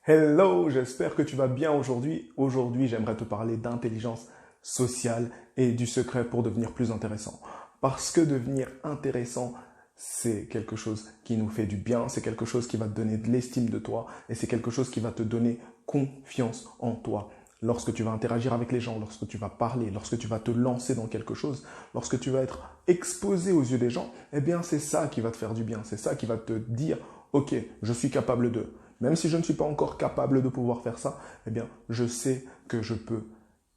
Hello, j'espère que tu vas bien aujourd'hui. Aujourd'hui, j'aimerais te parler d'intelligence sociale et du secret pour devenir plus intéressant. Parce que devenir intéressant, c'est quelque chose qui nous fait du bien, c'est quelque chose qui va te donner de l'estime de toi et c'est quelque chose qui va te donner confiance en toi. Lorsque tu vas interagir avec les gens, lorsque tu vas parler, lorsque tu vas te lancer dans quelque chose, lorsque tu vas être exposé aux yeux des gens, eh bien c'est ça qui va te faire du bien, c'est ça qui va te dire, ok, je suis capable de. Même si je ne suis pas encore capable de pouvoir faire ça, eh bien, je sais que je peux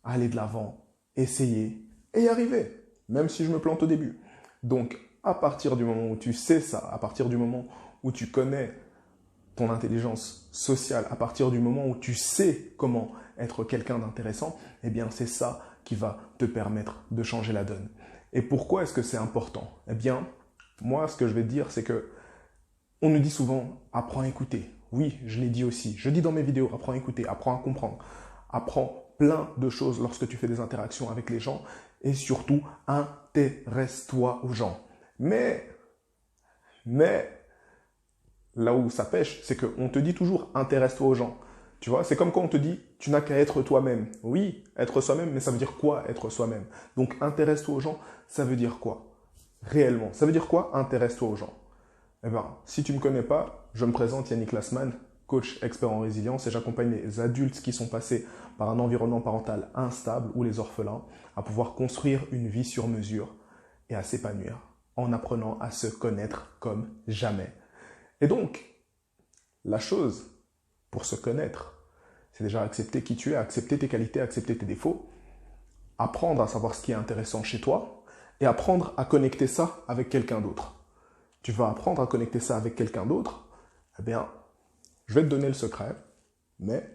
aller de l'avant, essayer et y arriver, même si je me plante au début. Donc, à partir du moment où tu sais ça, à partir du moment où tu connais ton intelligence sociale, à partir du moment où tu sais comment être quelqu'un d'intéressant, eh bien, c'est ça qui va te permettre de changer la donne. Et pourquoi est-ce que c'est important? Eh bien, moi, ce que je vais te dire, c'est que on nous dit souvent, apprends à écouter. Oui, je l'ai dit aussi. Je dis dans mes vidéos, apprends à écouter, apprends à comprendre. Apprends plein de choses lorsque tu fais des interactions avec les gens et surtout, intéresse-toi aux gens. Mais, là où ça pêche, c'est qu'on te dit toujours, intéresse-toi aux gens. Tu vois, c'est comme quand on te dit, tu n'as qu'à être toi-même. Oui, être soi-même, mais ça veut dire quoi être soi-même? Donc, intéresse-toi aux gens, ça veut dire quoi? Réellement, ça veut dire quoi? Intéresse-toi aux gens. Eh ben, si tu ne me connais pas, je me présente Yannick Lassman, coach expert en résilience et j'accompagne les adultes qui sont passés par un environnement parental instable ou les orphelins à pouvoir construire une vie sur mesure et à s'épanouir en apprenant à se connaître comme jamais. Et donc, la chose pour se connaître, c'est déjà accepter qui tu es, accepter tes qualités, accepter tes défauts, apprendre à savoir ce qui est intéressant chez toi et apprendre à connecter ça avec quelqu'un d'autre. Tu vas apprendre à connecter ça avec quelqu'un d'autre, eh bien, je vais te donner le secret, mais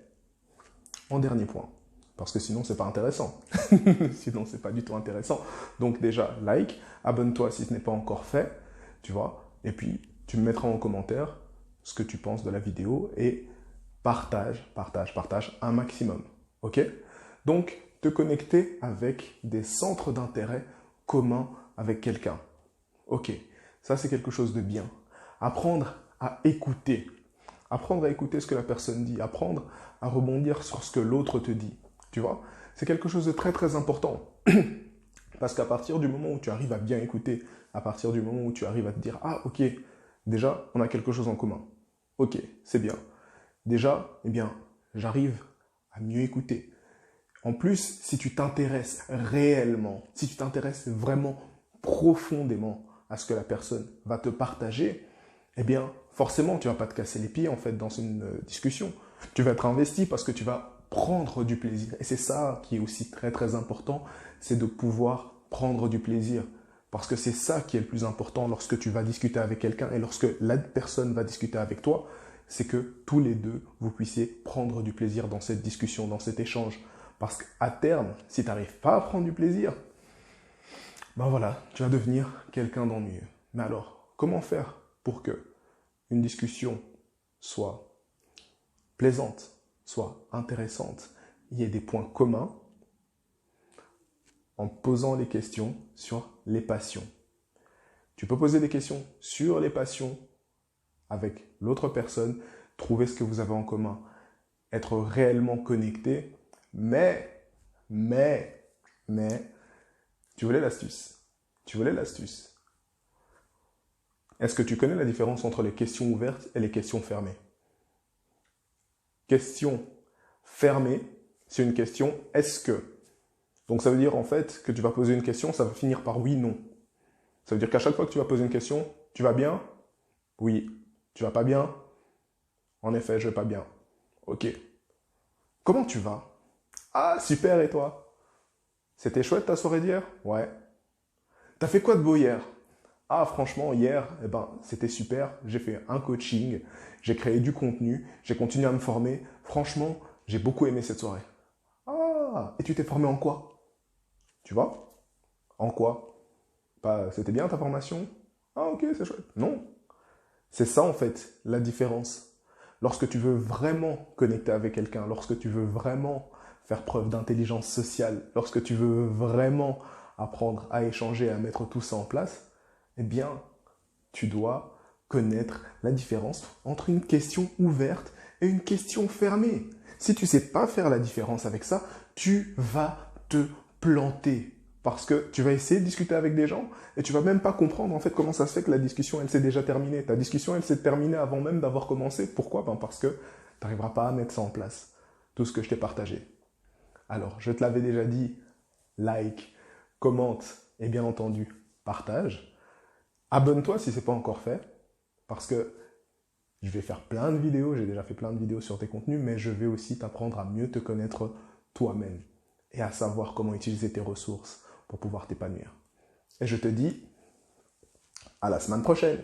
en dernier point. Parce que sinon, c'est pas intéressant. Sinon, c'est pas du tout intéressant. Donc déjà, like, abonne-toi si ce n'est pas encore fait, tu vois. Et puis, tu me mettras en commentaire ce que tu penses de la vidéo et partage un maximum. Ok? Donc, te connecter avec des centres d'intérêt communs avec quelqu'un. Ok, ça c'est quelque chose de bien. Apprendre à écouter. Apprendre à écouter ce que la personne dit. Apprendre à rebondir sur ce que l'autre te dit. Tu vois, c'est quelque chose de très très important. Parce qu'à partir du moment où tu arrives à bien écouter, à partir du moment où tu arrives à te dire, ah ok, déjà on a quelque chose en commun. Ok, c'est bien. Déjà, eh bien, j'arrive à mieux écouter. En plus, si tu t'intéresses réellement, si tu t'intéresses vraiment profondément à ce que la personne va te partager, eh bien, forcément, tu vas pas te casser les pieds en fait dans une discussion. Tu vas être investi parce que tu vas prendre du plaisir. Et c'est ça qui est aussi très très important, c'est de pouvoir prendre du plaisir. Parce que c'est ça qui est le plus important lorsque tu vas discuter avec quelqu'un et lorsque la personne va discuter avec toi, c'est que tous les deux, vous puissiez prendre du plaisir dans cette discussion, dans cet échange. Parce qu'à terme, si tu n'arrives pas à prendre du plaisir, ben voilà, tu vas devenir quelqu'un d'ennuyeux. Mais alors, comment faire pour que une discussion soit plaisante, soit intéressante, il y ait des points communs en posant les questions sur les passions. Tu peux poser des questions sur les passions avec l'autre personne, trouver ce que vous avez en commun, être réellement connecté, mais, tu voulais l'astuce. Tu voulais l'astuce. Est-ce que tu connais la différence entre les questions ouvertes et les questions fermées? Question fermée, c'est une question est-ce que. Donc ça veut dire en fait que tu vas poser une question, ça va finir par oui, non. Ça veut dire qu'à chaque fois que tu vas poser une question, tu vas bien? Oui. Tu vas pas bien? En effet, je vais pas bien. Ok. Comment tu vas? Ah, super, et toi? C'était chouette ta soirée d'hier? Ouais. T'as fait quoi de beau hier? Ah, franchement, hier, eh ben, c'était super. J'ai fait un coaching, j'ai créé du contenu, j'ai continué à me former. Franchement, j'ai beaucoup aimé cette soirée. Ah, et tu t'es formé en quoi? Tu vois? En quoi? Pas, c'était bien ta formation? Ah, ok, c'est chouette. Non. C'est ça, en fait, la différence. Lorsque tu veux vraiment connecter avec quelqu'un, lorsque tu veux vraiment faire preuve d'intelligence sociale, lorsque tu veux vraiment apprendre à échanger, à mettre tout ça en place, eh bien, tu dois connaître la différence entre une question ouverte est une question fermée. Si tu ne sais pas faire la différence avec ça, tu vas te planter. Parce que tu vas essayer de discuter avec des gens et tu vas même pas comprendre en fait comment ça se fait que la discussion elle s'est déjà terminée. Ta discussion elle s'est terminée avant même d'avoir commencé. Pourquoi? Parce que tu n'arriveras pas à mettre ça en place. Tout ce que je t'ai partagé. Alors, je te l'avais déjà dit, like, commente et bien entendu, partage. Abonne-toi si ce n'est pas encore fait, parce que je vais faire plein de vidéos, j'ai déjà fait plein de vidéos sur tes contenus, mais je vais aussi t'apprendre à mieux te connaître toi-même et à savoir comment utiliser tes ressources pour pouvoir t'épanouir. Et je te dis à la semaine prochaine.